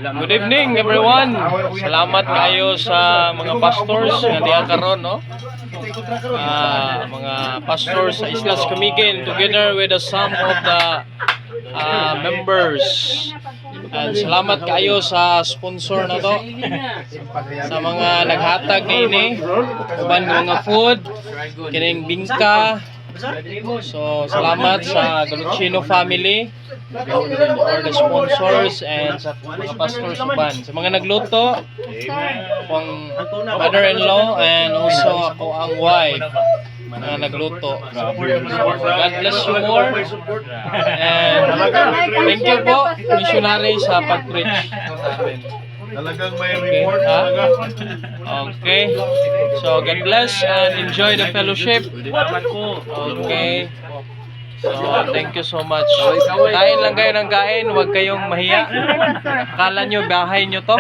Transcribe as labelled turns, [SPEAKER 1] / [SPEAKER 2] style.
[SPEAKER 1] Good evening everyone. Salamat kayo sa mga pastors nga diha karon, no? Mga pastors sa Islas Camiguin together with some of the members. And salamat kayo sa sponsor na to. Sa mga naghatag nini, uban mga food, kining bingka. So salamat sa Galucino family for the sponsors and sa mga pastors uban. Sa mga nagluto, akong mother-in-law and also ako ang wife na nagluto. God bless you more. And thank you po, missionary, sa pag-preach namin.
[SPEAKER 2] Talagang may reward talaga.
[SPEAKER 1] Okay. So God bless and enjoy the fellowship. Okay. So thank you so much. Kain lang kayo ng kain, huwag kayong mahiya. Akala nyo bahay nyo to.